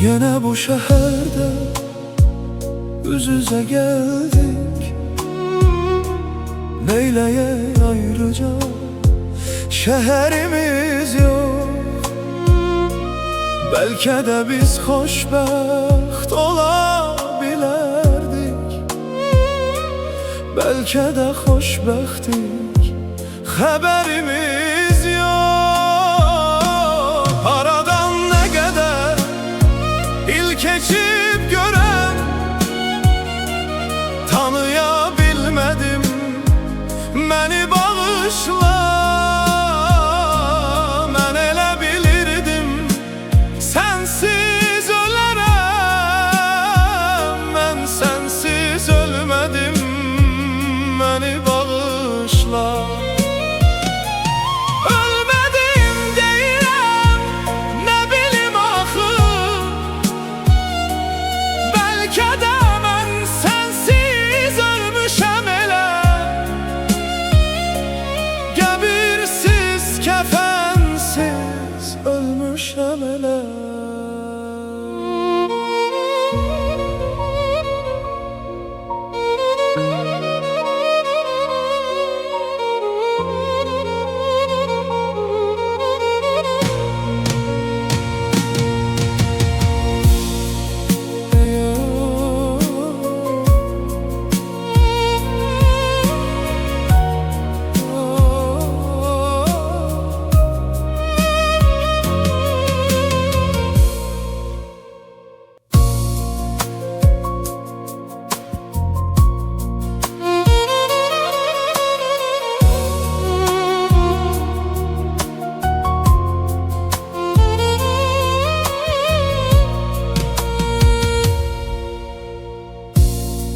Yine bu şehirde yüz yüze geldik. Neyleye ayrıca şehrimiz yok. Belki de biz hoşbeht olabilirdik. Belki de hoşbehttik, haberimiz yok. Aradan ne kadar il geçip gören, tanıyabilmedim, beni bağışla. Ben elə bilirdim sensiz ölərəm, ben sensiz ölmedim, beni bağışla. Ölmedim deyirəm, ne bilim axı, belki de ben sensiz ölmüşəm elə. Qəbirsiz, kəfənsiz ölmüşəm elə.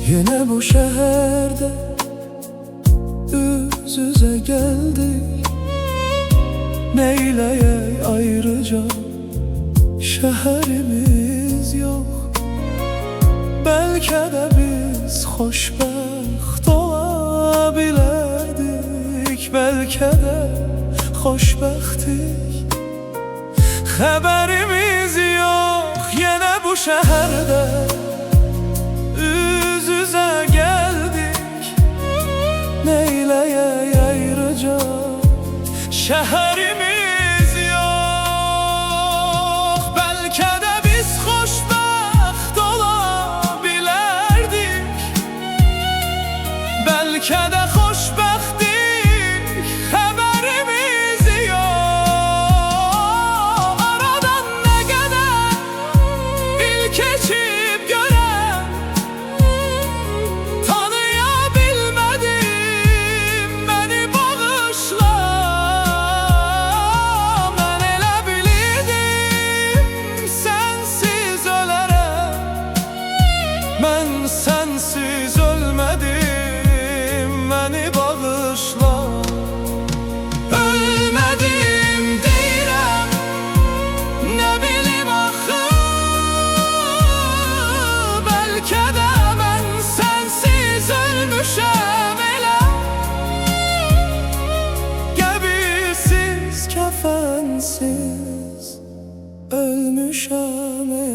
Yine bu şehirde yüz yüze geldik. Neyleye ayrıca şehrimiz yok. Belki de biz hoşbeht olabilirdik. Belki de hoşbehttik, haberimiz yok. Yine bu şehirde yüz yüze geldik. Neyleye ayrıca şehrimiz yok. Belki de biz hoşbeht olabilirdik. Belki de hoşbehttik, haberimiz yok. Aradan ne kadar il geçip gören, tanıyabilmedim, beni bağışla. Ben elə bilirdim sensiz ölərəm, ben sensiz ölmedim, beni bağışla. Ölmedim deyirəm, ne bilim axı, belki de ben sensiz ölmüşəm elə. Qəbirsiz, kəfənsiz ölmüşəm elə.